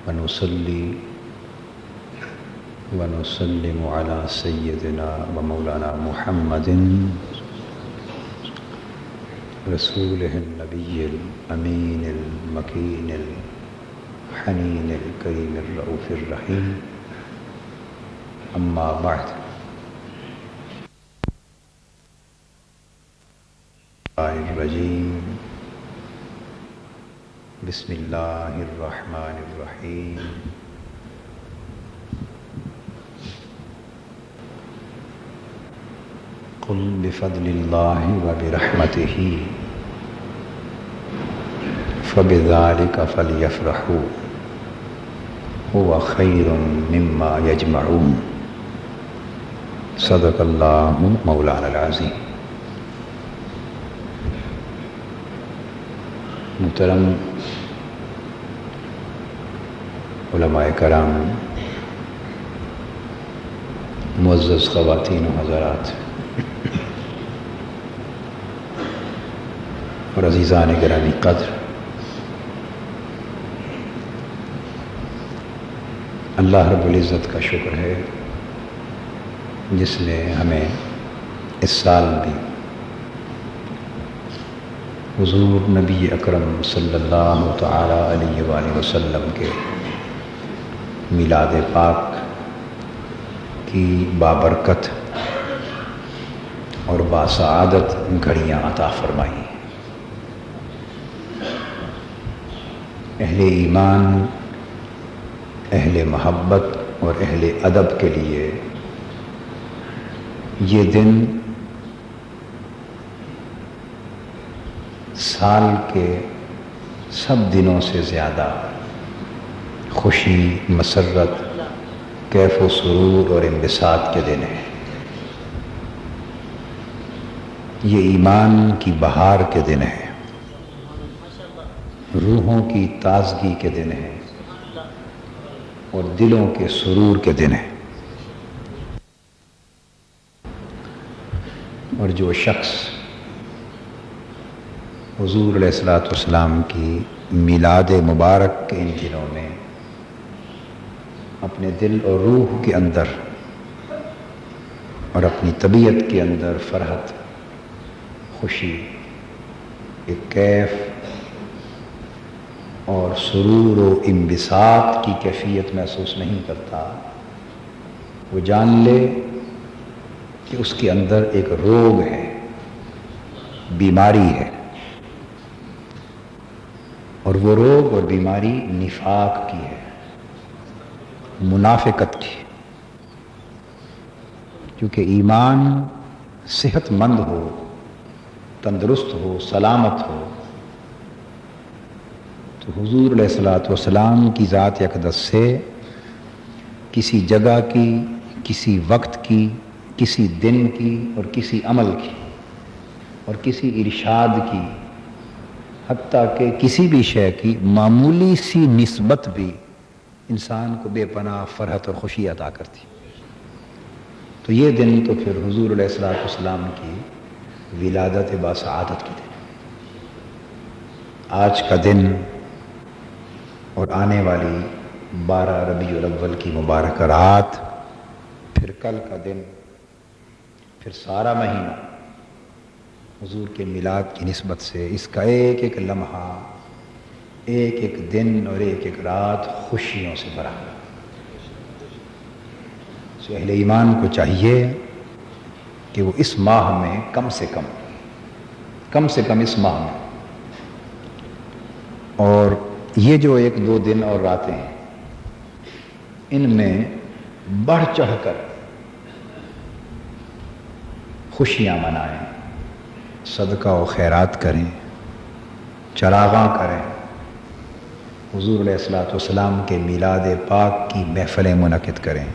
ونصلي ونسلم على سيدنا ومولانا محمد رسوله النبي الأمين المكين الحنين الكريم الرؤوف الرحيم. أما بعد، الرجيم بسم الله الرحمن الرحيم. قل بفضل الله وبرحمته فبذلك فليفرحوا هو خير مما يجمعون. صدق الله مولانا العظيم. محترم علماء کرام، معزز خواتین و حضرات اور عزیزان گرامی قدر، اللہ رب العزت کا شکر ہے جس نے ہمیں اس سال بھی حضور نبی اکرم صلی اللہ تعالی علیہ وآلہ وسلم کے میلاد پاک کی بابرکت اور باسعادت گھڑیاں عطا فرمائی. اہل ایمان، اہل محبت اور اہل ادب کے لیے یہ دن سال کے سب دنوں سے زیادہ خوشی، مسرت، کیف و سرور اور انبساط کے دن ہیں. یہ ایمان کی بہار کے دن ہیں، روحوں کی تازگی کے دن ہیں اور دلوں کے سرور کے دن ہیں. اور جو شخص حضور علیہ السلام کی میلاد مبارک کے ان دنوں میں اپنے دل اور روح کے اندر اور اپنی طبیعت کے اندر فرحت، خوشی، ایک کیف اور سرور و انبساط کی کیفیت محسوس نہیں کرتا، وہ جان لے کہ اس کے اندر ایک روگ ہے، بیماری ہے، اور وہ روگ اور بیماری نفاق کی ہے، منافقت کی. کیونکہ ایمان صحت مند ہو، تندرست ہو، سلامت ہو تو حضور علیہ السلام کی ذات اقدس سے کسی جگہ کی، کسی وقت کی، کسی دن کی اور کسی عمل کی اور کسی ارشاد کی، حتیٰ کہ کسی بھی شے کی معمولی سی نسبت بھی انسان کو بے پناہ فرحت اور خوشی عطا کرتی. تو یہ دن تو پھر حضور علیہ السلام کی ولادت باسعادت کی دن. آج کا دن اور آنے والی 12 ربیع الاول کی مبارک رات، پھر کل کا دن، پھر سارا مہینہ حضور کے میلاد کی نسبت سے اس کا ایک ایک لمحہ، ایک ایک دن اور ایک ایک رات خوشیوں سے بھرا. تو اہل ایمان کو چاہیے کہ وہ اس ماہ میں کم سے کم اس ماہ میں، اور یہ جو 1-2 دن اور راتیں ہیں، ان میں بڑھ چڑھ کر خوشیاں منائیں، صدقہ و خیرات کریں، چراغاں کریں، حضور علیہ السلام کے میلاد پاک کی محفلیں منعقد کریں،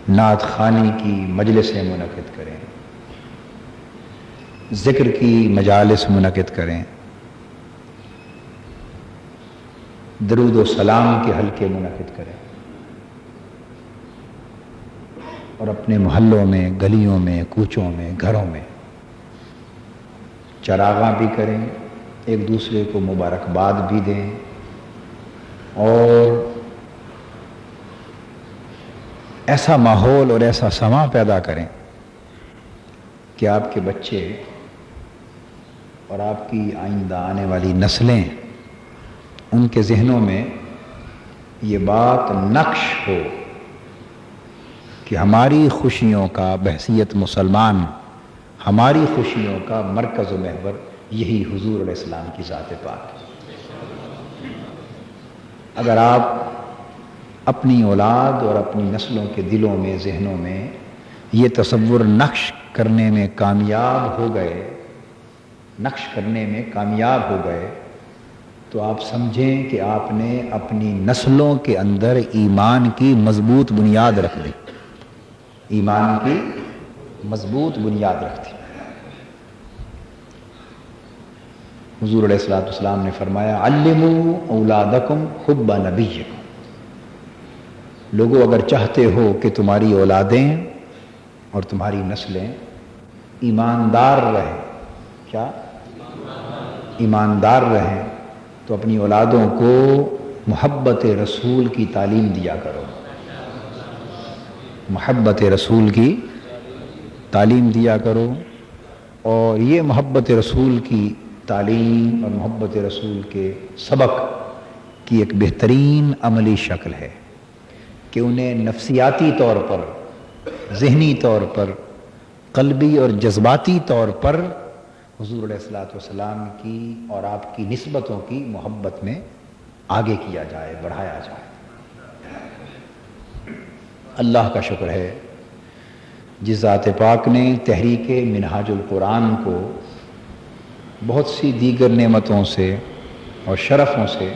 نعت خوانی کی مجلسیں منعقد کریں، ذکر کی مجالس منعقد کریں، درود و سلام کے حلقے منعقد کریں، اور اپنے محلوں میں، گلیوں میں، کوچوں میں، گھروں میں چراغاں بھی کریں، ایک دوسرے کو مبارکباد بھی دیں، اور ایسا ماحول اور ایسا سما پیدا کریں کہ آپ کے بچے اور آپ کی آئندہ آنے والی نسلیں، ان کے ذہنوں میں یہ بات نقش ہو کہ ہماری خوشیوں کا بحیثیت مسلمان، ہماری خوشیوں کا مرکز و محور یہی حضور علیہ السلام کی ذات پاک ہے۔ اگر آپ اپنی اولاد اور اپنی نسلوں کے دلوں میں، ذہنوں میں یہ تصور نقش کرنے میں کامیاب ہو گئے، نقش کرنے میں کامیاب ہو گئے، تو آپ سمجھیں کہ آپ نے اپنی نسلوں کے اندر ایمان کی مضبوط بنیاد رکھ دی، ایمان کی مضبوط بنیاد رکھ دی۔ حضور علیہ الصلوۃ والسلام نے فرمایا علموا اولادکم حب نبیکم، لوگوں اگر چاہتے ہو کہ تمہاری اولادیں اور تمہاری نسلیں ایماندار رہیں، کیا ایماندار رہیں، تو اپنی اولادوں کو محبت رسول کی تعلیم دیا کرو، محبت رسول کی تعلیم دیا کرو۔ اور یہ محبت رسول کی تعلیم اور محبت رسول کے سبق کی ایک بہترین عملی شکل ہے کہ انہیں نفسیاتی طور پر، ذہنی طور پر، قلبی اور جذباتی طور پر حضور علیہ الصلوۃ والسلام کی اور آپ کی نسبتوں کی محبت میں آگے کیا جائے، بڑھایا جائے۔ اللہ کا شکر ہے جس ذات پاک نے تحریک منہاج القرآن کو بہت سی دیگر نعمتوں سے اور شرفوں سے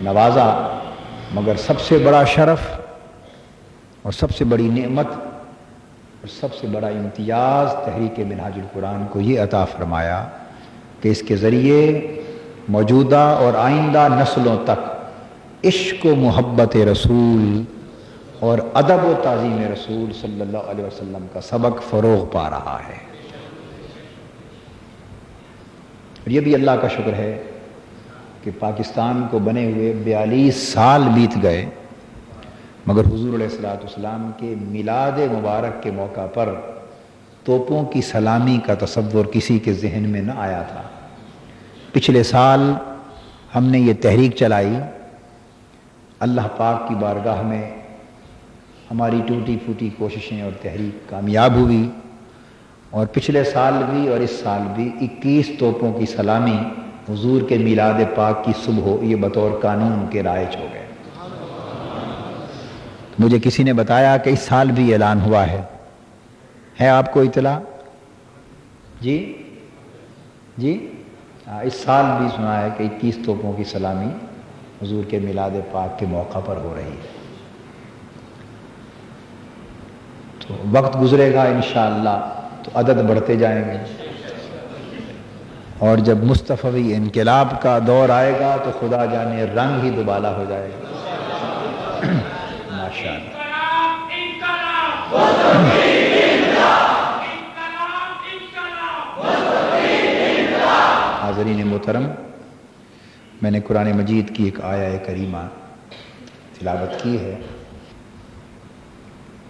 نوازا، مگر سب سے بڑا شرف اور سب سے بڑی نعمت اور سب سے بڑا امتیاز تحریک منہاج القرآن کو یہ عطا فرمایا کہ اس کے ذریعے موجودہ اور آئندہ نسلوں تک عشق و محبت رسول اور ادب و تعظیم رسول صلی اللہ علیہ وسلم کا سبق فروغ پا رہا ہے۔ اور یہ بھی اللہ کا شکر ہے کہ پاکستان کو بنے ہوئے 42 سال بیت گئے، مگر حضور علیہ الصلوۃ والسلام کے میلاد مبارک کے موقع پر توپوں کی سلامی کا تصور کسی کے ذہن میں نہ آیا تھا۔ پچھلے سال ہم نے یہ تحریک چلائی، اللہ پاک کی بارگاہ میں ہماری ٹوٹی پھوٹی کوششیں اور تحریک کامیاب ہوئی، اور پچھلے سال بھی اور اس سال بھی 21 توپوں کی سلامی حضور کے میلاد پاک کی صبح یہ بطور قانون کے رائج ہو گئے۔ مجھے کسی نے بتایا کہ اس سال بھی اعلان ہوا ہے آپ کو اطلاع؟ جی اس سال بھی سنا ہے کہ 21 توپوں کی سلامی حضور کے میلاد پاک کے موقع پر ہو رہی ہے۔ تو وقت گزرے گا انشاءاللہ تو عدد بڑھتے جائیں گے، اور جب مصطفی انقلاب کا دور آئے گا تو خدا جانے رنگ ہی دوبالا ہو جائے گا۔ ماشاءاللہ۔ حاضرین محترم، میں نے قرآن مجید کی ایک آیہ کریمہ تلاوت کی ہے۔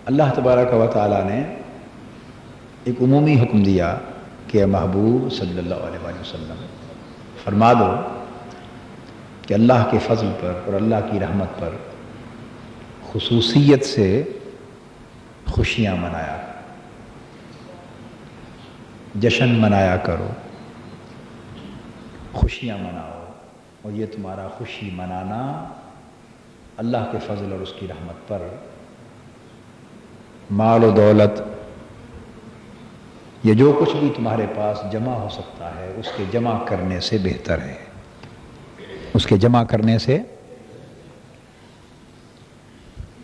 اللہ تبارک و تعالیٰ نے ایک عمومی حکم دیا کہ اے محبوب صلی اللہ علیہ وآلہ وسلم فرما دو کہ اللہ کے فضل پر اور اللہ کی رحمت پر خصوصیت سے خوشیاں منایا، جشن منایا کرو، خوشیاں مناؤ، اور یہ تمہارا خوشی منانا اللہ کے فضل اور اس کی رحمت پر مال و دولت یہ جو کچھ بھی تمہارے پاس جمع ہو سکتا ہے اس کے جمع کرنے سے بہتر ہے، اس کے جمع کرنے سے۔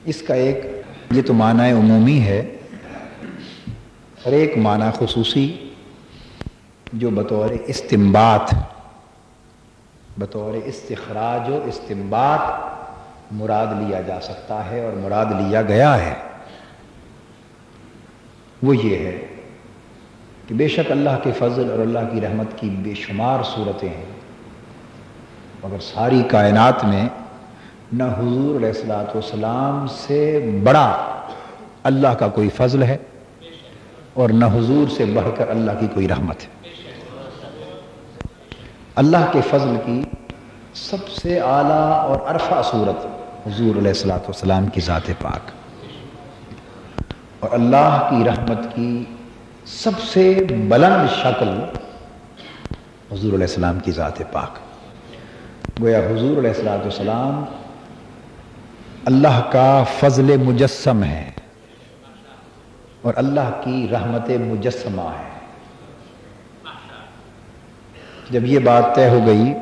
اس کا ایک یہ تو معنی عمومی ہے، اور ایک معنی خصوصی جو بطور استنباط، بطور استخراج و استنباط مراد لیا جا سکتا ہے اور مراد لیا گیا ہے، وہ یہ ہے کہ بے شک اللہ کے فضل اور اللہ کی رحمت کی بے شمار صورتیں ہیں، مگر ساری کائنات میں نہ حضور علیہ الصلوۃ والسلام سے بڑا اللہ کا کوئی فضل ہے اور نہ حضور سے بڑھ کر اللہ کی کوئی رحمت ہے۔ اللہ کے فضل کی سب سے اعلیٰ اور ارفع صورت حضور علیہ الصلوۃ والسلام کی ذات پاک، اور اللہ کی رحمت کی سب سے بلند شکل حضور علیہ السلام کی ذات پاک۔ گویا حضور علیہ الصلوۃ والسلام اللہ کا فضل مجسم ہے اور اللہ کی رحمت مجسمہ ہے۔ جب یہ بات طے ہو گئی،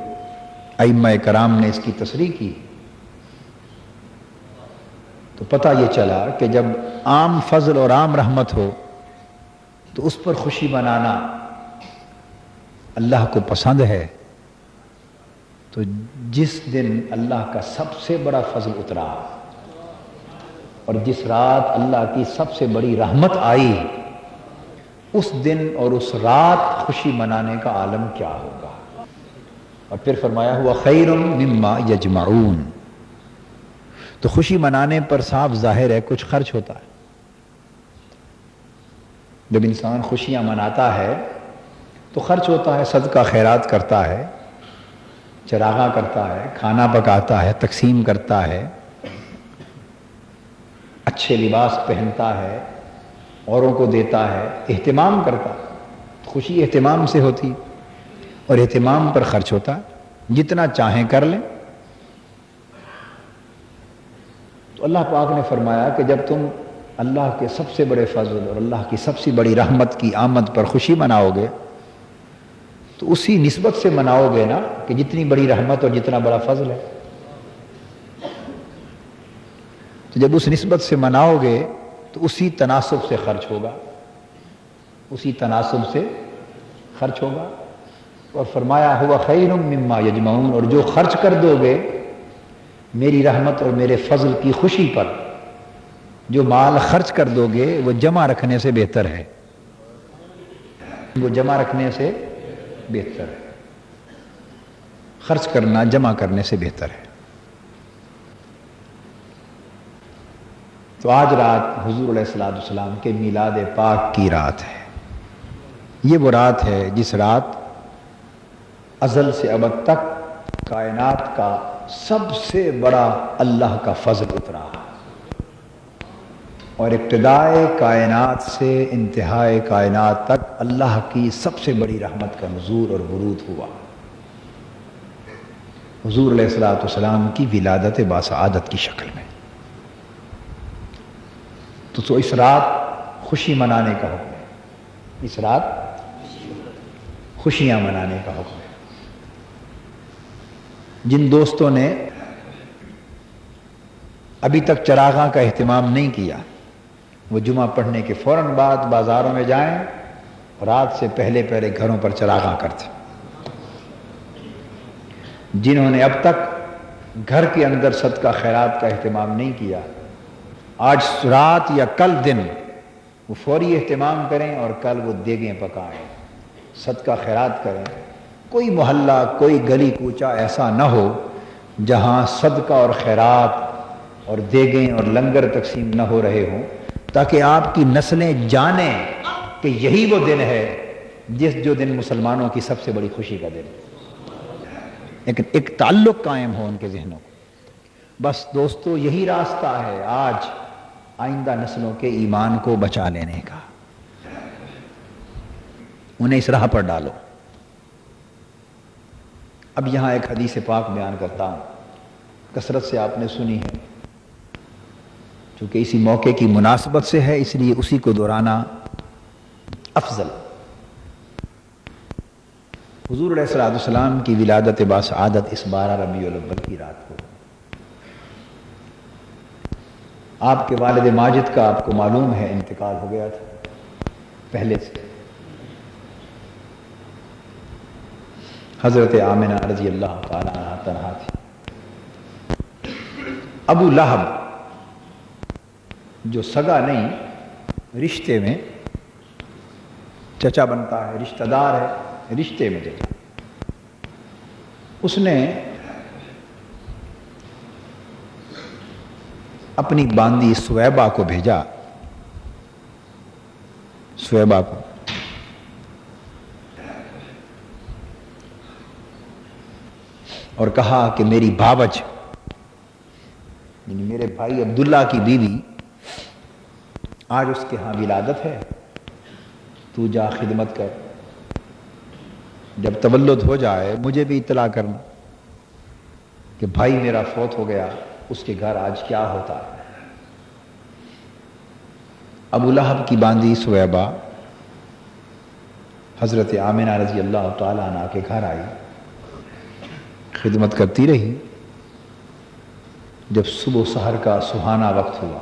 ائمہ کرام نے اس کی تصریح کی، تو پتہ یہ چلا کہ جب عام فضل اور عام رحمت ہو تو اس پر خوشی منانا اللہ کو پسند ہے، تو جس دن اللہ کا سب سے بڑا فضل اترا اور جس رات اللہ کی سب سے بڑی رحمت آئی، اس دن اور اس رات خوشی منانے کا عالم کیا ہوگا۔ اور پھر فرمایا ہوا خیر مما یجمعون، تو خوشی منانے پر صاف ظاہر ہے کچھ خرچ ہوتا ہے۔ جب انسان خوشیاں مناتا ہے تو خرچ ہوتا ہے، صدقہ خیرات کرتا ہے، چراغاں کرتا ہے، کھانا پکاتا ہے، تقسیم کرتا ہے، اچھے لباس پہنتا ہے، اوروں کو دیتا ہے، اہتمام کرتا ہے۔ خوشی اہتمام سے ہوتی اور اہتمام پر خرچ ہوتا، جتنا چاہیں کر لیں۔ تو اللہ پاک نے فرمایا کہ جب تم اللہ کے سب سے بڑے فضل اور اللہ کی سب سے بڑی رحمت کی آمد پر خوشی مناؤ گے تو اسی نسبت سے مناؤ گے نا کہ جتنی بڑی رحمت اور جتنا بڑا فضل ہے۔ تو جب اس نسبت سے مناؤ گے تو اسی تناسب سے خرچ ہوگا، اسی تناسب سے خرچ ہوگا۔ اور فرمایا ہوا خیر مما یجمعون، اور جو خرچ کر دو گے میری رحمت اور میرے فضل کی خوشی پر، جو مال خرچ کر دو گے وہ جمع رکھنے سے بہتر ہے، وہ جمع رکھنے سے بہتر ہے، خرچ کرنا جمع کرنے سے بہتر ہے۔ تو آج رات حضور علیہ الصلوۃ والسلام کے میلاد پاک کی رات ہے۔ یہ وہ رات ہے جس رات ازل سے ابد تک کائنات کا سب سے بڑا اللہ کا فضل اترا، اور ابتدائے کائنات سے انتہائے کائنات تک اللہ کی سب سے بڑی رحمت کا نزول اور ورود ہوا، حضور علیہ الصلوۃ والسلام کی ولادت باسعادت کی شکل میں۔ تو اس رات خوشی منانے کا حکم ہے، اس رات خوشیاں منانے کا حکم ہے۔ جن دوستوں نے ابھی تک چراغاں کا اہتمام نہیں کیا، وہ جمعہ پڑھنے کے فوراً بعد بازاروں میں جائیں، رات سے پہلے پہلے گھروں پر چراغاں کرتے۔ جنہوں نے اب تک گھر کے اندر صدقہ خیرات کا اہتمام نہیں کیا، آج رات یا کل دن وہ فوری اہتمام کریں اور کل وہ دیگیں پکائیں، صدقہ خیرات کریں۔ کوئی محلہ، کوئی گلی کوچہ ایسا نہ ہو جہاں صدقہ اور خیرات اور دیگیں اور لنگر تقسیم نہ ہو رہے ہوں، تاکہ آپ کی نسلیں جانیں کہ یہی وہ دن ہے جو دن مسلمانوں کی سب سے بڑی خوشی کا دن ہے۔ لیکن ایک تعلق قائم ہو ان کے ذہنوں کو۔ بس دوستو، یہی راستہ ہے آج آئندہ نسلوں کے ایمان کو بچا لینے کا، انہیں اس راہ پر ڈالو۔ اب یہاں ایک حدیث پاک بیان کرتا ہوں، کثرت سے آپ نے سنی ہے، چونکہ اسی موقع کی مناسبت سے ہے اس لیے اسی کو دہرانا افضل۔ حضور علیہ الصلوۃ والسلام کی ولادت باسعادت اس 12 ربیع الاول کی رات کو، آپ کے والد ماجد کا آپ کو معلوم ہے انتقال ہو گیا تھا پہلے سے۔ حضرت آمنہ رضی اللہ تعالیٰ عنہ تنہا تھی۔ ابو لہب جو سگا نہیں، رشتے میں چچا بنتا ہے، رشتہ دار ہے، رشتے میں چچا، اس نے اپنی باندی سویبہ کو بھیجا، سویبہ کو، اور کہا کہ میری بھاوج یعنی میرے بھائی عبداللہ کی بیوی آج اس کے ہاں ولادت ہے، تو جا خدمت کر، جب تولد ہو جائے مجھے بھی اطلاع کرنا کہ بھائی میرا فوت ہو گیا، اس کے گھر آج کیا ہوتا ہے۔ ابو لہب کی باندی سویبہ حضرت آمنہ رضی اللہ تعالیٰ عنہ کے گھر آئی، خدمت کرتی رہی۔ جب صبح و سحر کا سہانا وقت ہوا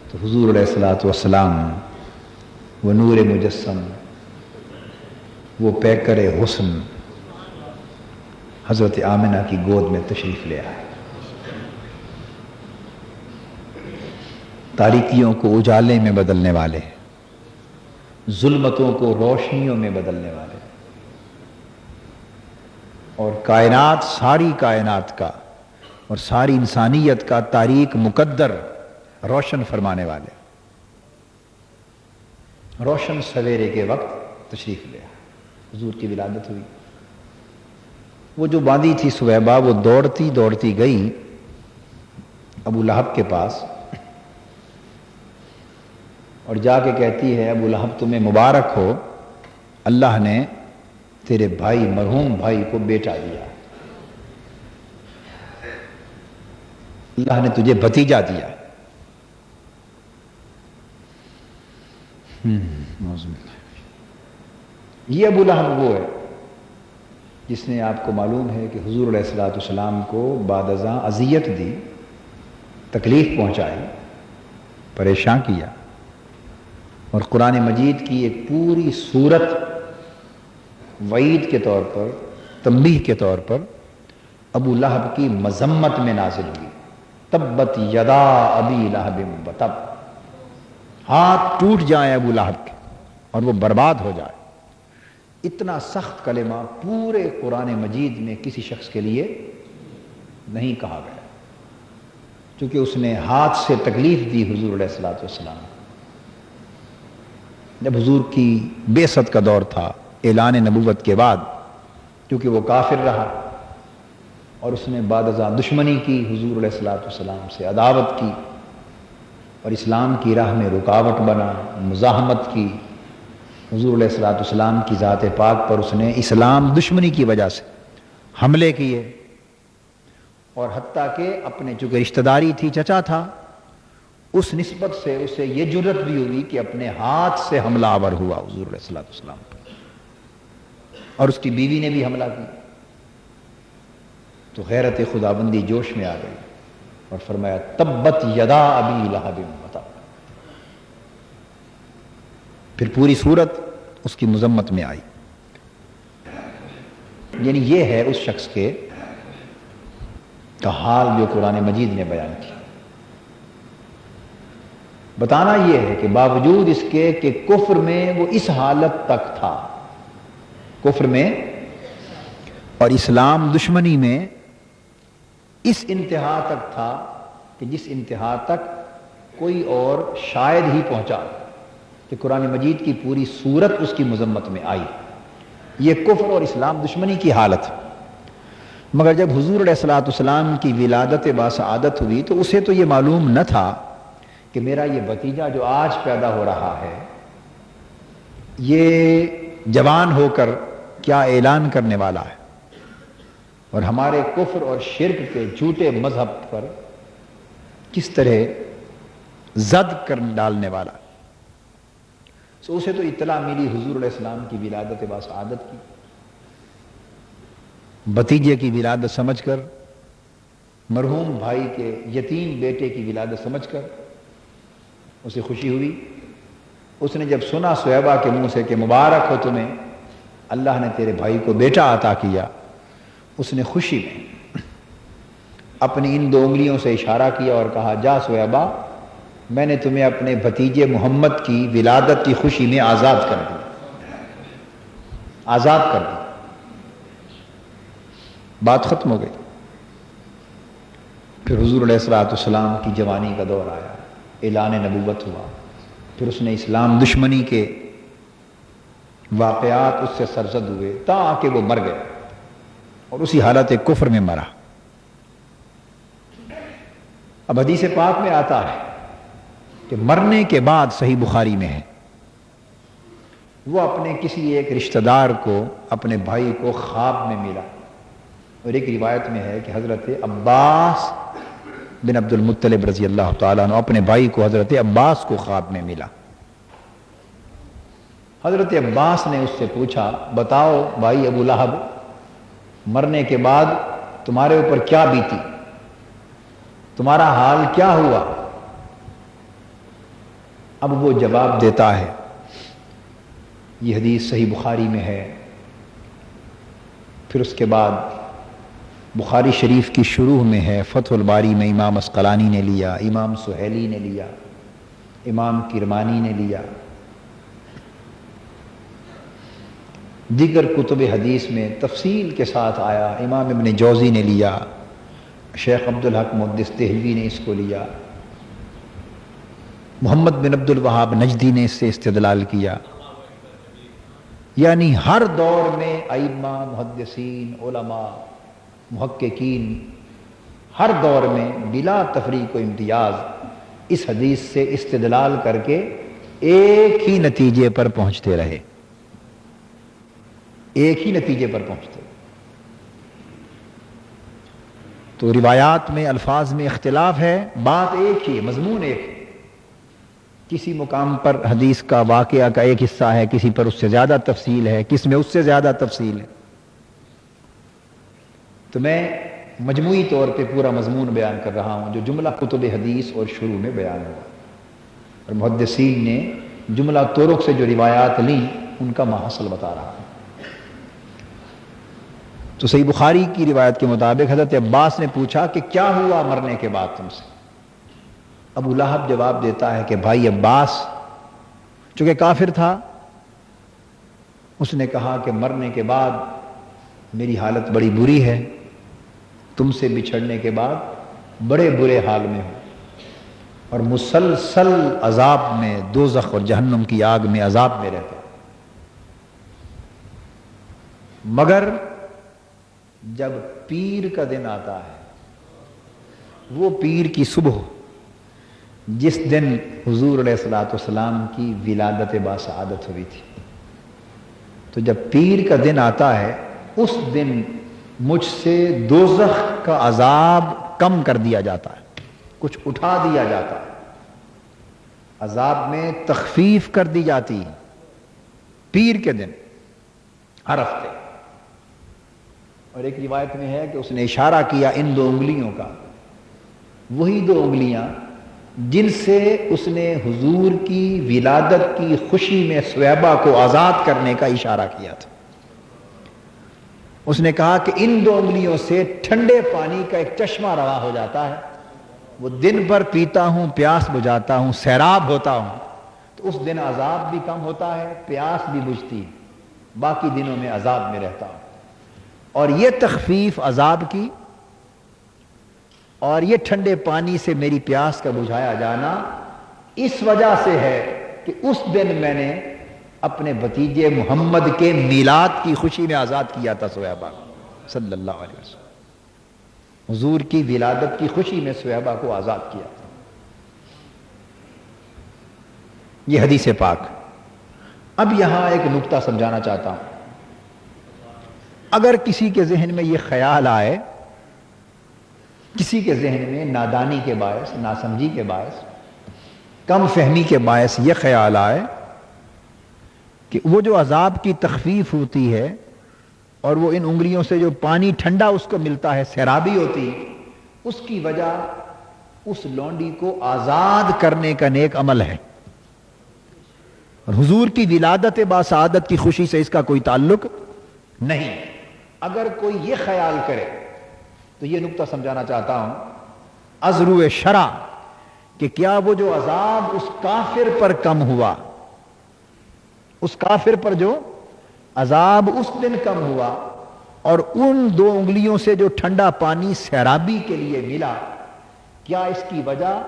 تو حضور علیہ الصلوۃ والسلام وہ نور مجسم، وہ پیکر حسن حضرت آمنہ کی گود میں تشریف لے آئے، تاریکیوں کو اجالے میں بدلنے والے، ظلمتوں کو روشنیوں میں بدلنے والے، اور کائنات، ساری کائنات کا اور ساری انسانیت کا تاریک مقدر روشن فرمانے والے، روشن سویرے کے وقت تشریف لے آئے۔ حضور کی ولادت ہوئی۔ وہ جو باندی تھی سویبہ، وہ دوڑتی دوڑتی گئی ابو لہب کے پاس اور جا کے کہتی ہے، ابو لہب تمہیں مبارک ہو، اللہ نے تیرے بھائی، مرحوم بھائی کو بیٹا دیا، اللہ نے تجھے بھتیجا دیا۔ یہ ابو لہب وہ ہے جس نے، آپ کو معلوم ہے کہ حضور علیہ الصلوۃ والسلام کو بعد ازاں اذیت دی، تکلیف پہنچائی، پریشان کیا، اور قرآن مجید کی ایک پوری سورت وعید کے طور پر، تنبیہ کے طور پر ابو لہب کی مذمت میں نازل ہوئی۔ تبت یدا ابی لہب وتب، ہاتھ ٹوٹ جائیں ابو لہب کے اور وہ برباد ہو جائے۔ اتنا سخت کلمہ پورے قرآن مجید میں کسی شخص کے لیے نہیں کہا گیا، کیونکہ اس نے ہاتھ سے تکلیف دی حضور علیہ الصلوۃ والسلام۔ جب حضور کی بعثت کا دور تھا، اعلان نبوت کے بعد، کیونکہ وہ کافر رہا اور اس نے بعد ازاں دشمنی کی، حضور علیہ الصلوۃ والسلام سے عداوت کی اور اسلام کی راہ میں رکاوٹ بنا، مزاحمت کی، حضور علیہ الصلوۃ والسلام کی ذات پاک پر اس نے اسلام دشمنی کی وجہ سے حملے کیے، اور حتیٰ کہ اپنے چونکہ رشتہ داری تھی، چچا تھا، اس نسبت سے اسے یہ جرت بھی ہوئی کہ اپنے ہاتھ سے حملہ آور ہوا حضور علیہ الصلوۃ والسلام پر، اور اس کی بیوی نے بھی حملہ کی۔ تو غیرت خداوندی جوش میں آ گئی اور فرمایا تبت یدا ابی لہب وتب۔ پھر پوری صورت اس کی مذمت میں آئی۔ یعنی یہ ہے اس شخص کے کا حال جو قرآن مجید نے بیان کیا۔ بتانا یہ ہے کہ باوجود اس کے کہ کفر میں وہ اس حالت تک تھا، کفر میں اور اسلام دشمنی میں اس انتہا تک تھا کہ جس انتہا تک کوئی اور شاید ہی پہنچا، کہ قرآن مجید کی پوری صورت اس کی مذمت میں آئی۔ یہ کفر اور اسلام دشمنی کی حالت۔ مگر جب حضور علیہ الصلوۃ والسلام کی ولادت باسعادت ہوئی تو اسے تو یہ معلوم نہ تھا کہ میرا یہ بھتیجا جو آج پیدا ہو رہا ہے، یہ جوان ہو کر کیا اعلان کرنے والا ہے، اور ہمارے کفر اور شرک کے جھوٹے مذہب پر کس طرح زد کر ڈالنے والا۔ سو اسے تو اطلاع ملی حضور علیہ السلام کی ولادت باسعادت کی، بھتیجے کی ولادت سمجھ کر، مرحوم بھائی کے یتیم بیٹے کی ولادت سمجھ کر اسے خوشی ہوئی۔ اس نے جب سنا سویبہ کے منہ سے کہ مبارک ہو تمہیں، اللہ نے تیرے بھائی کو بیٹا عطا کیا، اس نے خوشی میں اپنی ان 2 انگلیوں سے اشارہ کیا اور کہا جا سویبہ، میں نے تمہیں اپنے بھتیجے محمد کی ولادت کی خوشی میں آزاد کر دیا، آزاد کر دیا، بات ختم ہو گئی۔ پھر حضور علیہ الصلوۃ والسلام کی جوانی کا دور آیا، اعلان نبوت ہوا، پھر اس نے اسلام دشمنی کے واقعات اس سے سرزد ہوئے تاکہ وہ مر گئے اور اسی حالت کفر میں مرا۔ اب حدیث پاک میں آتا ہے کہ مرنے کے بعد، صحیح بخاری میں ہے، وہ اپنے کسی ایک رشتہ دار کو، اپنے بھائی کو خواب میں ملا، اور ایک روایت میں ہے کہ حضرت عباس بن عبد المطلب رضی اللہ تعالیٰ عنہ اپنے بھائی کو، حضرت عباس کو خواب میں ملا۔ حضرت عباس نے اس سے پوچھا، بتاؤ بھائی ابو لہب، مرنے کے بعد تمہارے اوپر کیا بیتی، تمہارا حال کیا ہوا؟ اب وہ جواب دیتا ہے، یہ حدیث صحیح بخاری میں ہے۔ پھر اس کے بعد بخاری شریف کی شروع میں ہے، فتح الباری میں امام عسقلانی نے لیا، امام سہیلی نے لیا، امام کرمانی نے لیا، دیگر کتب حدیث میں تفصیل کے ساتھ آیا، امام ابن جوزی نے لیا، شیخ عبدالحق محدث دہلوی نے اس کو لیا، محمد بن عبد الوہاب نجدی نے اس سے استدلال کیا۔ یعنی ہر دور میں ائمہ، محدثین، علماء، محققین ہر دور میں بلا تفریق و امتیاز اس حدیث سے استدلال کر کے ایک ہی نتیجے پر پہنچتے رہے، ایک ہی نتیجے پر پہنچتے۔ تو روایات میں الفاظ میں اختلاف ہے، بات ایک ہی ہے، مضمون ایک ہے۔ کسی مقام پر حدیث کا واقعہ کا ایک حصہ ہے، کسی پر اس سے زیادہ تفصیل ہے، کس میں اس سے زیادہ تفصیل ہے۔ تو میں مجموعی طور پہ پورا مضمون بیان کر رہا ہوں جو جملہ کتب حدیث اور شروع میں بیان ہوا، اور محدثین نے جملہ طرق سے جو روایات لیں ان کا ماحصل بتا رہا ہوں۔ تو صحیح بخاری کی روایت کے مطابق حضرت عباس نے پوچھا کہ کیا ہوا مرنے کے بعد تم سے؟ ابو لہب جواب دیتا ہے کہ بھائی عباس، چونکہ کافر تھا، اس نے کہا کہ مرنے کے بعد میری حالت بڑی بری ہے، تم سے بچھڑنے کے بعد بڑے برے حال میں ہوں، اور مسلسل عذاب میں، دوزخ اور جہنم کی آگ میں عذاب میں رہتا ہوں، مگر جب پیر کا دن آتا ہے، وہ پیر کی صبح جس دن حضور علیہ الصلوۃ والسلام کی ولادت باسعادت ہوئی تھی، تو جب پیر کا دن آتا ہے اس دن مجھ سے دوزخ کا عذاب کم کر دیا جاتا ہے، کچھ اٹھا دیا جاتا ہے، عذاب میں تخفیف کر دی جاتی ہے پیر کے دن ہر ہفتے۔ اور ایک روایت میں ہے کہ اس نے اشارہ کیا ان 2 انگلیوں کا، وہی 2 انگلیاں جن سے اس نے حضور کی ولادت کی خوشی میں سویبہ کو آزاد کرنے کا اشارہ کیا تھا۔ اس نے کہا کہ ان 2 انگلیوں سے ٹھنڈے پانی کا ایک چشمہ روا ہو جاتا ہے، وہ دن بھر پیتا ہوں، پیاس بجھاتا ہوں، سیراب ہوتا ہوں، تو اس دن عذاب بھی کم ہوتا ہے، پیاس بھی بجھتی ہے، باقی دنوں میں عذاب میں رہتا ہوں۔ اور یہ تخفیف عذاب کی اور یہ ٹھنڈے پانی سے میری پیاس کا بجھایا جانا اس وجہ سے ہے کہ اس دن میں نے اپنے بھتیجے محمد کے میلاد کی خوشی میں آزاد کیا تھا سویبہ صلی اللہ علیہ وسلم، حضور کی ولادت کی خوشی میں سویبہ کو آزاد کیا تھا۔ یہ حدیث پاک۔ اب یہاں ایک نکتہ سمجھانا چاہتا ہوں، اگر کسی کے ذہن میں یہ خیال آئے، کسی کے ذہن میں نادانی کے باعث، ناسمجھی کے باعث، کم فہمی کے باعث یہ خیال آئے کہ وہ جو عذاب کی تخفیف ہوتی ہے اور وہ ان انگلیوں سے جو پانی ٹھنڈا اس کو ملتا ہے، سیرابی ہوتی، اس کی وجہ اس لونڈی کو آزاد کرنے کا نیک عمل ہے، اور حضور کی ولادت باسعادت کی خوشی سے اس کا کوئی تعلق نہیں۔ اگر کوئی یہ خیال کرے تو یہ نکتہ سمجھانا چاہتا ہوں از روئے شرع کہ کیا وہ جو عذاب اس کافر پر کم ہوا، اس کافر پر جو عذاب اس دن کم ہوا اور ان 2 انگلیوں سے جو ٹھنڈا پانی سیرابی کے لیے ملا، کیا اس کی وجہ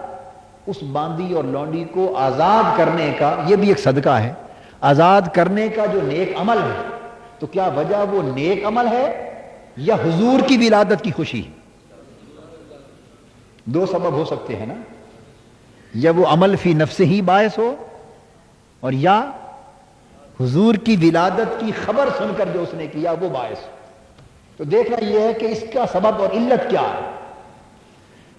اس باندی اور لونڈی کو آزاد کرنے کا، یہ بھی ایک صدقہ ہے، آزاد کرنے کا جو نیک عمل ہے، تو کیا وجہ وہ نیک عمل ہے یا حضور کی ولادت کی خوشی؟ دو سبب ہو سکتے ہیں نا، یا وہ عمل فی نفس ہی باعث ہو، اور یا حضور کی ولادت کی خبر سن کر جو اس نے کیا وہ باعث ہو۔ تو دیکھنا یہ ہے کہ اس کا سبب اور علت کیا ہے۔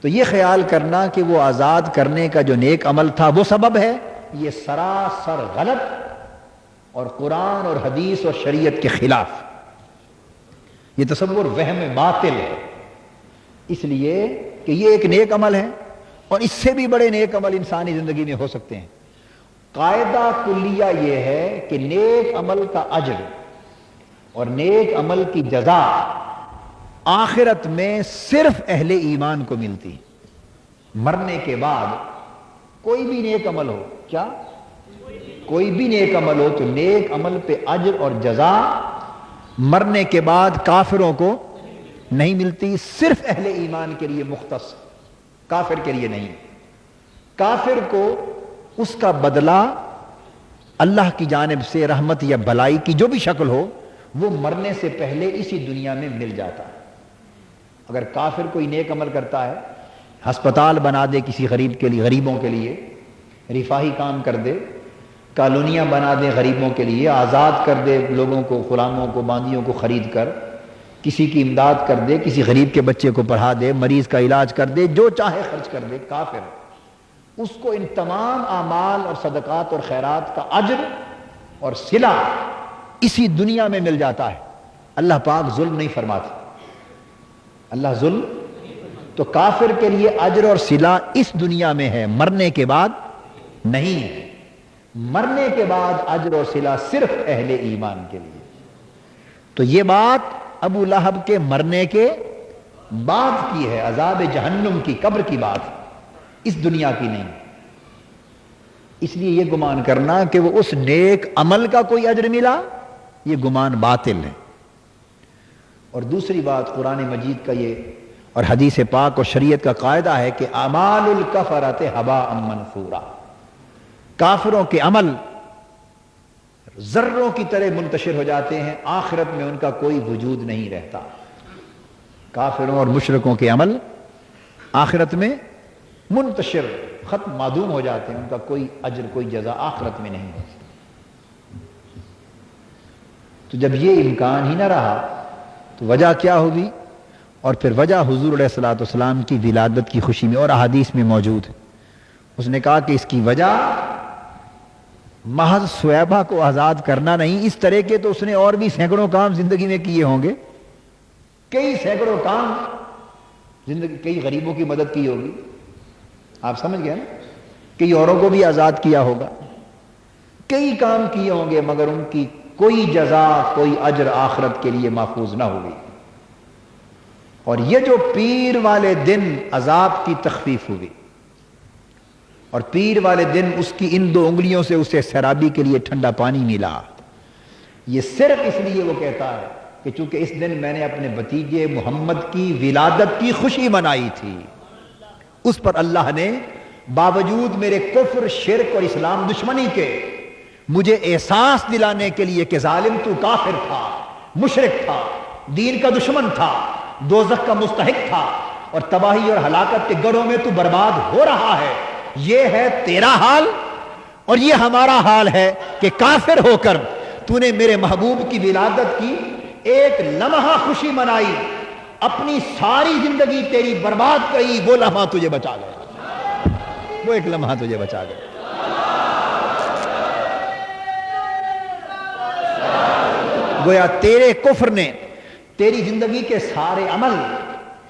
تو یہ خیال کرنا کہ وہ آزاد کرنے کا جو نیک عمل تھا وہ سبب ہے، یہ سراسر غلط اور قرآن اور حدیث اور شریعت کے خلاف، یہ تصور وہم باطل ہے، اس لیے کہ یہ ایک نیک عمل ہے اور اس سے بھی بڑے نیک عمل انسانی زندگی میں ہو سکتے ہیں۔ قاعدہ کلیہ یہ ہے کہ نیک عمل کا اجر اور نیک عمل کی جزا آخرت میں صرف اہل ایمان کو ملتی، مرنے کے بعد کوئی بھی نیک عمل ہو، کیا کوئی بھی نیک عمل ہو تو نیک عمل پہ اجر اور جزا مرنے کے بعد کافروں کو نہیں ملتی، صرف اہل ایمان کے لیے مختص، کافر کے لیے نہیں۔ کافر کو اس کا بدلہ اللہ کی جانب سے رحمت یا بھلائی کی جو بھی شکل ہو وہ مرنے سے پہلے اسی دنیا میں مل جاتا ہے۔ اگر کافر کوئی نیک عمل کرتا ہے، ہسپتال بنا دے کسی غریب کے لیے، غریبوں کے لیے رفاہی کام کر دے، کالونیاں بنا دے غریبوں کے لیے، آزاد کر دے لوگوں کو، غلاموں کو، باندیوں کو خرید کر، کسی کی امداد کر دے، کسی غریب کے بچے کو پڑھا دے، مریض کا علاج کر دے، جو چاہے خرچ کر دے، کافر اس کو ان تمام اعمال اور صدقات اور خیرات کا اجر اور صلہ اسی دنیا میں مل جاتا ہے۔ اللہ پاک ظلم نہیں فرماتا، اللہ ظلم، تو کافر کے لیے اجر اور صلہ اس دنیا میں ہے، مرنے کے بعد نہیں ہے۔ مرنے کے بعد اجر اور صلہ صرف اہل ایمان کے لیے۔ تو یہ بات ابو لہب کے مرنے کے بعد کی ہے، عذاب جہنم کی، قبر کی بات، اس دنیا کی نہیں۔ اس لیے یہ گمان کرنا کہ وہ اس نیک عمل کا کوئی اجر ملا، یہ گمان باطل ہے۔ اور دوسری بات قرآن مجید کا یہ اور حدیث پاک اور شریعت کا قاعدہ ہے کہ اعمال الکفرۃ ھباء منثورا، کافروں کے عمل ذروں کی طرح منتشر ہو جاتے ہیں، آخرت میں ان کا کوئی وجود نہیں رہتا۔ کافروں اور مشرکوں کے عمل آخرت میں منتشر، ختم، معدوم ہو جاتے ہیں، ان کا کوئی اجر کوئی جزا آخرت میں نہیں ہوتی۔ تو جب یہ امکان ہی نہ رہا تو وجہ کیا ہوگی؟ اور پھر وجہ حضور علیہ الصلوۃ والسلام کی ولادت کی خوشی میں، اور احادیث میں موجود ہے۔ اس نے کہا کہ اس کی وجہ محض سویبہ کو آزاد کرنا نہیں، اس طرح کے تو اس نے اور بھی سینکڑوں کام زندگی میں کیے ہوں گے، کئی سینکڑوں کام زندگی، کئی غریبوں کی مدد کی ہوگی، آپ سمجھ گئے نا، کئی اوروں کو بھی آزاد کیا ہوگا، کئی کام کیے ہوں گے، مگر ان کی کوئی جزا کوئی اجر آخرت کے لیے محفوظ نہ ہوگی۔ اور یہ جو پیر والے دن عذاب کی تخفیف ہوئی اور پیر والے دن اس کی ان دو انگلیوں سے اسے سیرابی کے لیے ٹھنڈا پانی ملا، یہ صرف اس لیے وہ کہتا ہے کہ چونکہ اس دن میں نے اپنے بھتیجے محمد کی ولادت کی خوشی منائی تھی، اس پر اللہ نے باوجود میرے کفر، شرک اور اسلام دشمنی کے مجھے احساس دلانے کے لیے کہ ظالم تو کافر تھا، مشرک تھا، دین کا دشمن تھا، دوزخ کا مستحق تھا، اور تباہی اور ہلاکت کے گڑھوں میں تو برباد ہو رہا ہے، یہ ہے تیرا حال اور یہ ہمارا حال ہے کہ کافر ہو کر تو نے میرے محبوب کی ولادت کی ایک لمحہ خوشی منائی، اپنی ساری زندگی تیری برباد کری، وہ لمحہ تجھے بچا گیا، وہ ایک لمحہ تجھے بچا گیا۔ گویا تیرے کفر نے تیری زندگی کے سارے عمل،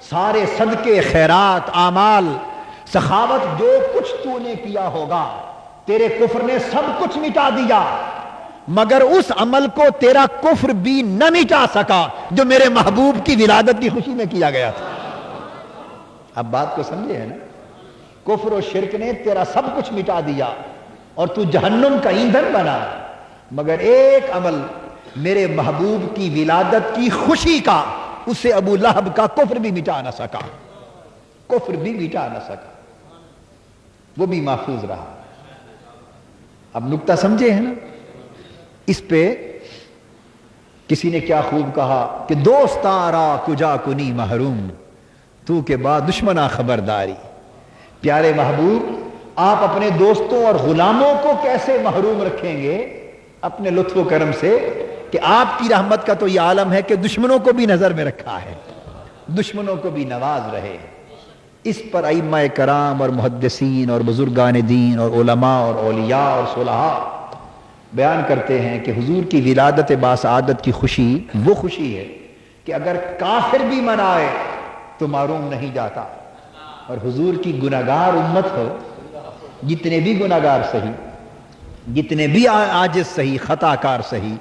سارے صدقے، خیرات، اعمال، سخاوت، جو کچھ تو نے کیا ہوگا، تیرے کفر نے سب کچھ مٹا دیا، مگر اس عمل کو تیرا کفر بھی نہ مٹا سکا جو میرے محبوب کی ولادت کی خوشی میں کیا گیا تھا۔ اب بات کو سمجھے ہے نا، کفر و شرک نے تیرا سب کچھ مٹا دیا اور تو جہنم کا ایندھن بنا، مگر ایک عمل میرے محبوب کی ولادت کی خوشی کا، اسے ابو لہب کا کفر بھی مٹا نہ سکا۔ کفر بھی مٹا نہ سکا، وہ بھی محفوظ رہا۔ اب نکتہ سمجھے ہیں نا؟ اس پہ کسی نے کیا خوب کہا کہ دوستاں را کجا کنی محروم، تو کے بعد دشمنا خبرداری۔ پیارے محبوب، آپ اپنے دوستوں اور غلاموں کو کیسے محروم رکھیں گے اپنے لطف و کرم سے کہ آپ کی رحمت کا تو یہ عالم ہے کہ دشمنوں کو بھی نظر میں رکھا ہے، دشمنوں کو بھی نواز رہے۔ اس پر ائمہ کرام اور محدثین اور بزرگان دین اور علماء اور اولیاء اور صلحاء بیان کرتے ہیں کہ حضور کی ولادت باسعادت کی خوشی وہ خوشی ہے کہ اگر کافر بھی منائے تو معروم نہیں جاتا، اور حضور کی گناہگار امت ہو، جتنے بھی گناہگار سہی، جتنے بھی عاجز سہی، خطا کار سہی،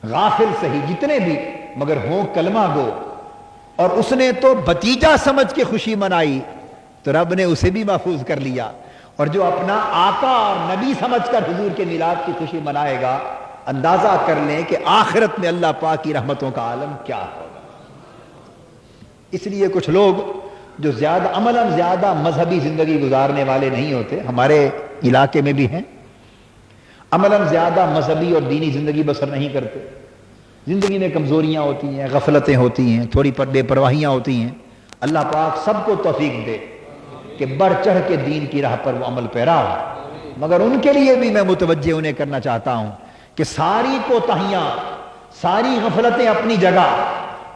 غافل سہی، جتنے بھی، مگر ہوں کلمہ گو، اور اس نے تو بھتیجا سمجھ کے خوشی منائی تو رب نے اسے بھی محفوظ کر لیا، اور جو اپنا آقا اور نبی سمجھ کر حضور کے میلاد کی خوشی منائے گا، اندازہ کر لیں کہ آخرت میں اللہ پاک کی رحمتوں کا عالم کیا ہوگا۔ اس لیے کچھ لوگ جو عملاً زیادہ مذہبی زندگی گزارنے والے نہیں ہوتے، ہمارے علاقے میں بھی ہیں، عملاً زیادہ مذہبی اور دینی زندگی بسر نہیں کرتے، زندگی میں کمزوریاں ہوتی ہیں، غفلتیں ہوتی ہیں، تھوڑی بے پرواہیاں ہوتی ہیں۔ اللہ پاک سب کو توفیق دے کہ بڑھ چڑھ کے دین کی راہ پر وہ عمل پیرا ہو، مگر ان کے لیے بھی میں متوجہ انہیں کرنا چاہتا ہوں کہ ساری کوتاہیاں، ساری غفلتیں اپنی جگہ،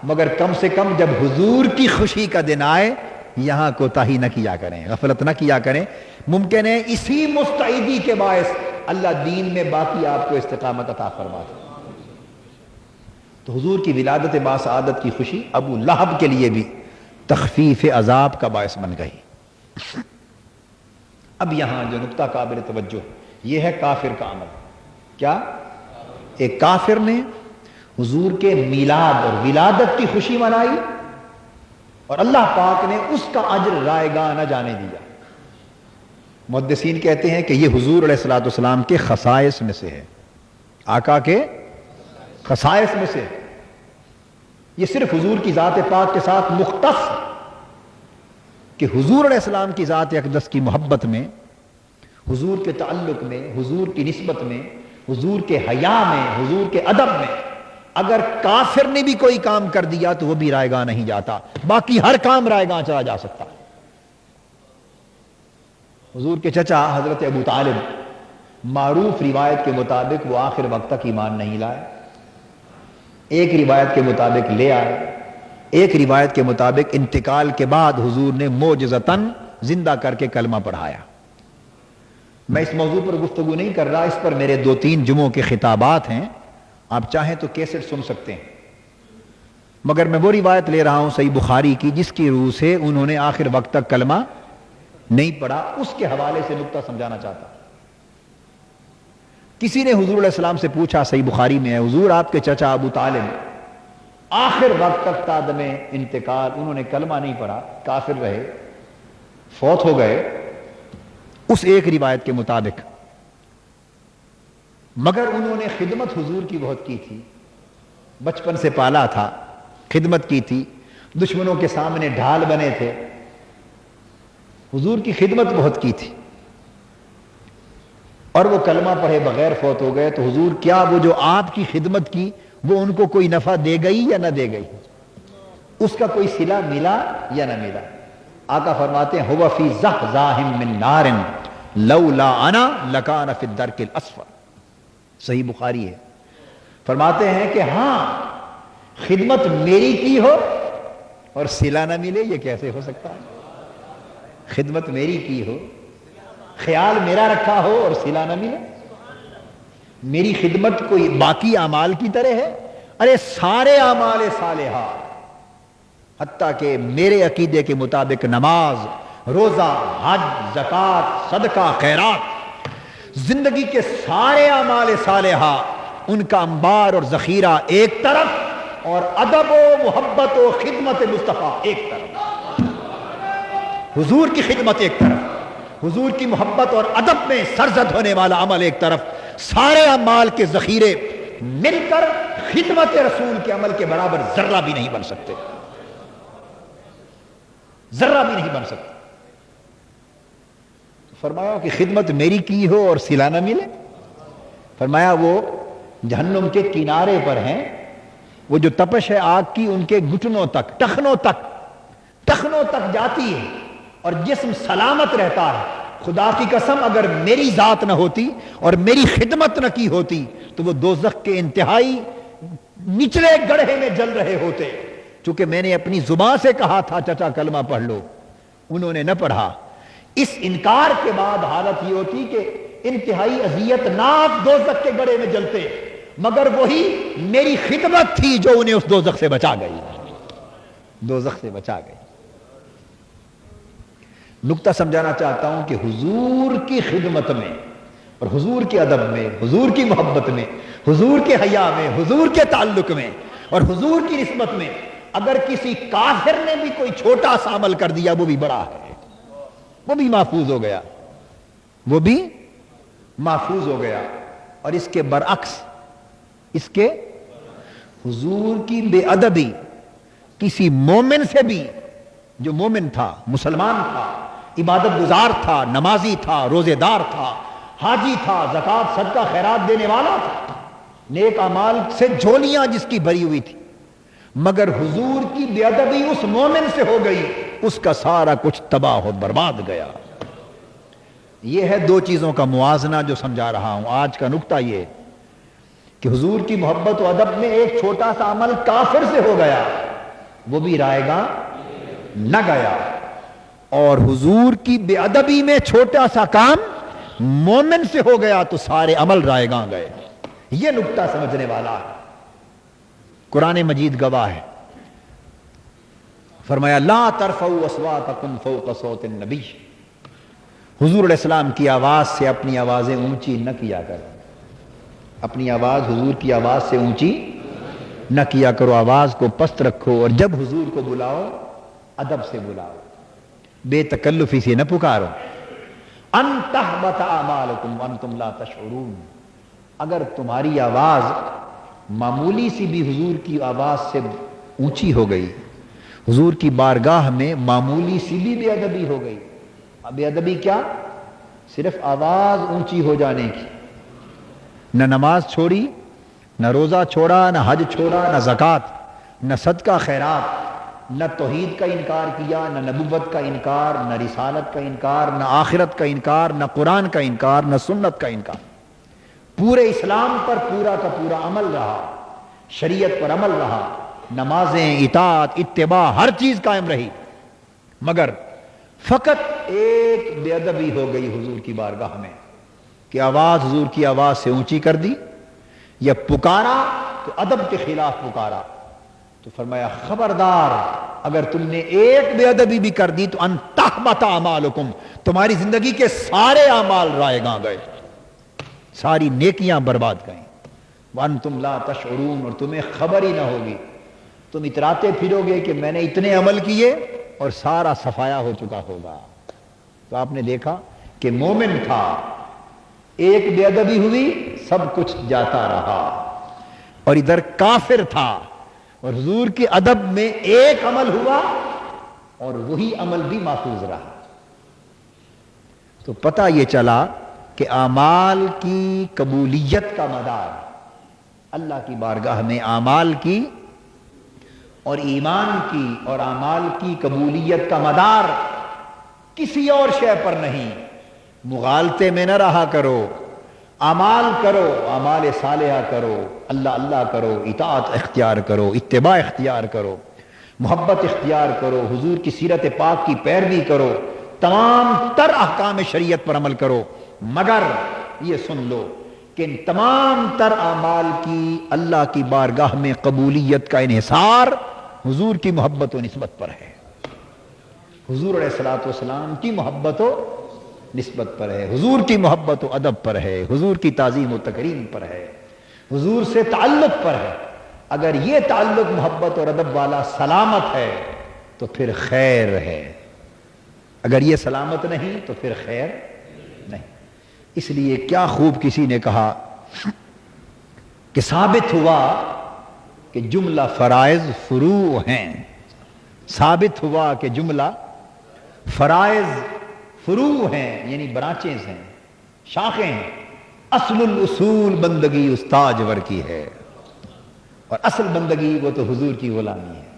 مگر کم سے کم جب حضور کی خوشی کا دن آئے یہاں کوتاہی نہ کیا کریں، غفلت نہ کیا کریں۔ ممکن ہے اسی مستعدی کے باعث اللہ دین میں باقی آپ کو استقامت عطا فرما دے۔ تو حضور کی ولادت باسعادت کی خوشی ابو لہب کے لیے بھی تخفیف عذاب کا باعث بن گئی۔ اب یہاں جو نقطہ قابل توجہ یہ ہے کافر کا عمل کیا؟ ایک کافر نے حضور کے میلاد اور ولادت کی خوشی منائی اور اللہ پاک نے اس کا اجر رائگاں نہ جانے دیا۔ محدثین کہتے ہیں کہ یہ حضور علیہ الصلوۃ والسلام کے خصائص میں سے ہے، آقا کے خصائص میں سے، یہ صرف حضور کی ذات پاک کے ساتھ مختص ہے کہ حضور علیہ السلام کی ذات اقدس کی محبت میں، حضور کے تعلق میں، حضور کی نسبت میں، حضور کے حیا میں، حضور کے ادب میں اگر کافر نے بھی کوئی کام کر دیا تو وہ بھی رائگاں نہیں جاتا، باقی ہر کام رائگاں چلا جا سکتا ہے۔ حضور کے چچا حضرت ابو طالب معروف روایت کے مطابق وہ آخر وقت تک ایمان نہیں لائے، ایک روایت کے مطابق لے آئے، ایک روایت کے مطابق انتقال کے بعد حضور نے معجزتاً زندہ کر کے کلمہ پڑھایا۔ میں اس موضوع پر گفتگو نہیں کر رہا، اس پر میرے 2-3 جمعوں کے خطابات ہیں، آپ چاہیں تو کیسٹ سن سکتے ہیں، مگر میں وہ روایت لے رہا ہوں صحیح بخاری کی جس کی روح سے انہوں نے آخر وقت تک کلمہ نہیں پڑھا، اس کے حوالے سے نقطہ سمجھانا چاہتا۔ کسی نے حضور علیہ السلام سے پوچھا، صحیح بخاری میں ہے، حضور آپ کے چچا ابو طالب آخر وقت تک تادم انتقال انہوں نے کلمہ نہیں پڑھا، کافر رہے، فوت ہو گئے اس ایک روایت کے مطابق، مگر انہوں نے خدمت حضور کی بہت کی تھی، بچپن سے پالا تھا، خدمت کی تھی، دشمنوں کے سامنے ڈھال بنے تھے، حضور کی خدمت بہت کی تھی، اور وہ کلمہ پڑھے بغیر فوت ہو گئے، تو حضور کیا وہ جو آپ کی خدمت کی وہ ان کو کوئی نفع دے گئی یا نہ دے گئی؟ اس کا کوئی صلہ ملا یا نہ ملا؟ آقا فرماتے ہیں ہوا فی زحزاہ من نار لولا انا لکان فی الدرک الاسفل، صحیح بخاری ہے۔ فرماتے ہیں کہ ہاں خدمت میری کی ہو اور صلہ نہ ملے، یہ کیسے ہو سکتا ہے؟ خدمت میری کی ہو، خیال میرا رکھا ہو اور صلہ نہ ملے؟ میری خدمت کوئی باقی اعمال کی طرح ہے؟ ارے سارے اعمال صالحہ، حتیٰ کہ میرے عقیدے کے مطابق نماز، روزہ، حج، زکوٰۃ، صدقہ، خیرات، زندگی کے سارے اعمال صالحہ، ان کا انبار اور ذخیرہ ایک طرف اور ادب و محبت و خدمت مصطفیٰ ایک طرف، حضور کی خدمت ایک طرف، حضور کی محبت اور ادب میں سرزد ہونے والا عمل ایک طرف، سارے اعمال کے ذخیرے مل کر خدمت رسول کے عمل کے برابر ذرہ بھی نہیں بن سکتے۔ ذرہ بھی نہیں بن سکتی۔ فرمایا کہ خدمت میری کی ہو اور صلہ نہ ملے؟ فرمایا وہ جہنم کے کنارے پر ہیں، وہ جو تپش ہے آگ کی ان کے گھٹنوں تک، ٹخنوں تک جاتی ہے اور جسم سلامت رہتا ہے۔ خدا کی قسم اگر میری ذات نہ ہوتی اور میری خدمت نہ کی ہوتی تو وہ دوزخ کے انتہائی نچلے گڑھے میں جل رہے ہوتے۔ چونکہ میں نے اپنی زبان سے کہا تھا چچا کلمہ پڑھ لو، انہوں نے نہ پڑھا۔ اس انکار کے بعد حالت یہ ہوتی کہ انتہائی اذیت ناک دوزخ کے گڑھے میں جلتے، مگر وہی میری خدمت تھی جو انہیں اس دوزخ سے بچا گئی، دوزخ سے بچا گئی۔ نقطہ سمجھانا چاہتا ہوں کہ حضور کی خدمت میں اور حضور کے ادب میں، حضور کی محبت میں، حضور کے حیا میں، حضور کے تعلق میں اور حضور کی نسبت میں اگر کسی کافر نے بھی کوئی چھوٹا سا عمل کر دیا وہ بھی بڑا ہے، وہ بھی محفوظ ہو گیا، وہ بھی محفوظ ہو گیا۔ اور اس کے برعکس، اس کے حضور کی بے ادبی کسی مومن سے بھی، جو مومن تھا، مسلمان تھا، عبادت گزار تھا، نمازی تھا، روزے دار تھا، حاجی تھا، زکوٰۃ صدقہ خیرات دینے والا تھا، نیک اعمال سے جھولیاں جس کی بھری ہوئی تھی، مگر حضور کی بے ادبی اس مومن سے ہو گئی، اس کا سارا کچھ تباہ و برباد گیا۔ یہ ہے دو چیزوں کا موازنہ جو سمجھا رہا ہوں۔ آج کا نقطہ یہ کہ حضور کی محبت و ادب میں ایک چھوٹا سا عمل کافر سے ہو گیا، وہ بھی رائے گاں نہ گیا، اور حضور کی بے ادبی میں چھوٹا سا کام مومن سے ہو گیا تو سارے عمل رائے گاں گئے۔ یہ نقطہ سمجھنے والا ہے۔ قرآن مجید گواہ ہے، فرمایا لا ترفعوا اصواتکم فوق صوت النبی، حضور علیہ السلام کی آواز سے اپنی آوازیں اونچی نہ کیا کرو، اپنی آواز حضور کی آواز سے اونچی نہ کیا کرو، آواز کو پست رکھو، اور جب حضور کو بلاؤ ادب سے بلاؤ، بے تکلفی سے نہ پکارو۔ ان تحبط اعمالکم وانتم لا تشعرون، اگر تمہاری آواز معمولی سی بھی حضور کی آواز سے اونچی ہو گئی، حضور کی بارگاہ میں معمولی سی بھی بے ادبی ہو گئی، بے ادبی کیا؟ صرف آواز اونچی ہو جانے کی، نہ نماز چھوڑی، نہ روزہ چھوڑا، نہ حج چھوڑا، نہ زکوٰۃ، نہ صدقہ خیرات، نہ توحید کا انکار کیا، نہ نبوت کا انکار، نہ رسالت کا انکار، نہ آخرت کا انکار، نہ قرآن کا انکار، نہ سنت کا انکار، پورے اسلام پر پورا کا پورا عمل رہا، شریعت پر عمل رہا، نمازیں، اطاعت، اتباع، ہر چیز قائم رہی، مگر فقط ایک بے ادبی ہو گئی حضور کی بارگاہ میں کہ آواز حضور کی آواز سے اونچی کر دی، یا پکارا تو ادب کے خلاف پکارا، تو فرمایا خبردار اگر تم نے ایک بے ادبی بھی کر دی تو ان تحبط اعمالکم، تمہاری زندگی کے سارے اعمال رائے گاں گئے، ساری نیکیاں برباد گئیں، وانتم لا تشعرون، اور تمہیں خبر ہی نہ ہوگی، تم اتراتے پھرو گے کہ میں نے اتنے عمل کیے اور سارا صفایا ہو چکا ہوگا۔ تو آپ نے دیکھا کہ مومن تھا، ایک بے ادبی ہوئی سب کچھ جاتا رہا، اور ادھر کافر تھا اور حضور کے ادب میں ایک عمل ہوا اور وہی عمل بھی محفوظ رہا۔ تو پتہ یہ چلا کہ اعمال کی قبولیت کا مدار اللہ کی بارگاہ میں، اعمال کی اور ایمان کی اور اعمال کی قبولیت کا مدار کسی اور شے پر نہیں۔ مغالطے میں نہ رہا کرو، اعمال کرو، اعمال صالحہ کرو، اللہ اللہ کرو، اطاعت اختیار کرو، اتباع اختیار کرو، محبت اختیار کرو، حضور کی سیرت پاک کی پیروی کرو، تمام تر احکام شریعت پر عمل کرو، مگر یہ سن لو کہ ان تمام تر اعمال کی اللہ کی بارگاہ میں قبولیت کا انحصار حضور کی محبت و نسبت پر ہے، حضور علیہ الصلوۃ والسلام کی محبت و نسبت پر ہے، حضور کی محبت و ادب پر ہے، حضور کی تعظیم و تکریم پر ہے، حضور سے تعلق پر ہے۔ اگر یہ تعلق محبت اور ادب والا سلامت ہے تو پھر خیر ہے، اگر یہ سلامت نہیں تو پھر خیر نہیں۔ اس لیے کیا خوب کسی نے کہا کہ ثابت ہوا کہ جملہ فرائض فروع ہیں، ثابت ہوا کہ جملہ فرائض فروع ہیں یعنی برانچز ہیں، شاخیں ہیں۔ اصل الاصول بندگی استاجور کی ہے، اور اصل بندگی وہ تو حضور کی غلامی ہے۔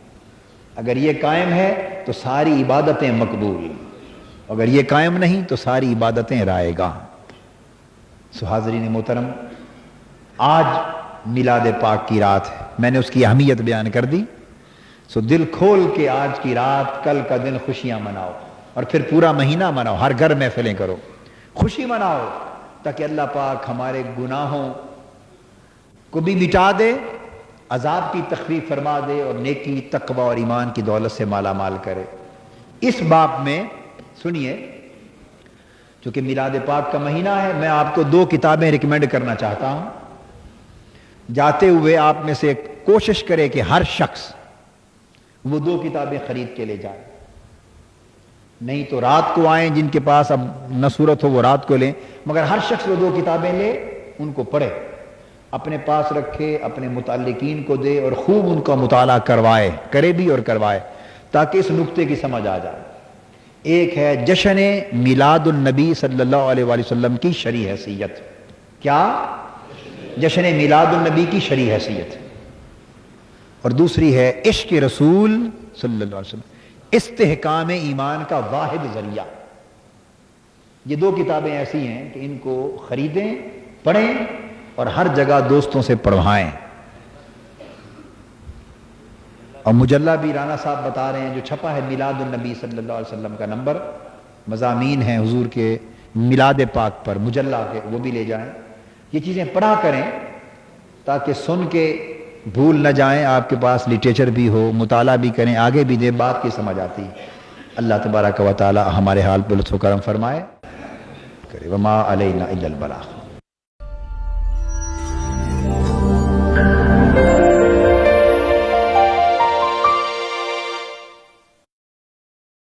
اگر یہ قائم ہے تو ساری عبادتیں مقبول، اگر یہ قائم نہیں تو ساری عبادتیں رائے گاہ۔ سو حاضرین محترم، آج میلاد پاک کی رات ہے، میں نے اس کی اہمیت بیان کر دی۔ سو دل کھول کے آج کی رات، کل کا دن خوشیاں مناؤ، اور پھر پورا مہینہ مناؤ، ہر گھر محفلیں کرو، خوشی مناؤ، تاکہ اللہ پاک ہمارے گناہوں کو بھی مٹا دے، عذاب کی تخفیف فرما دے، اور نیکی، تقوی اور ایمان کی دولت سے مالا مال کرے۔ اس باب میں سنیے، چونکہ میلاد پاک کا مہینہ ہے، میں آپ کو 2 کتابیں ریکمینڈ کرنا چاہتا ہوں۔ جاتے ہوئے آپ میں سے کوشش کرے کہ ہر شخص وہ 2 کتابیں خرید کے لے جائے، نہیں تو رات کو آئیں، جن کے پاس اب نہ صورت ہو وہ رات کو لیں، مگر ہر شخص وہ 2 کتابیں لے، ان کو پڑھے، اپنے پاس رکھے، اپنے متعلقین کو دے، اور خوب ان کا مطالعہ کروائے، کرے بھی اور کروائے، تاکہ اس نقطے کی سمجھ آ جائے۔ ایک ہے جشن میلاد النبی صلی اللہ علیہ وآلہ وسلم کی شرعی حیثیت۔ کیا؟ جشن میلاد النبی کی شرعی حیثیت۔ اور دوسری ہے عشق رسول صلی اللہ علیہ وسلم، استحکام ایمان کا واحد ذریعہ۔ یہ 2 کتابیں ایسی ہیں کہ ان کو خریدیں، پڑھیں، اور ہر جگہ دوستوں سے پڑھوائیں۔ اور مجلہ بھی رانا صاحب بتا رہے ہیں، جو چھپا ہے میلاد النبی صلی اللہ علیہ وسلم کا نمبر، مضامین ہیں حضور کے میلاد پاک پر، مجلہ کے، وہ بھی لے جائیں۔ یہ چیزیں پڑھا کریں تاکہ سن کے بھول نہ جائیں، آپ کے پاس لٹریچر بھی ہو، مطالعہ بھی کریں، آگے بھی دیں، بات کی سمجھ آتی۔ اللہ تبارک و تعالی ہمارے حال پہ لطف و کرم فرمائے، کرے وما علینا الا البلاغ۔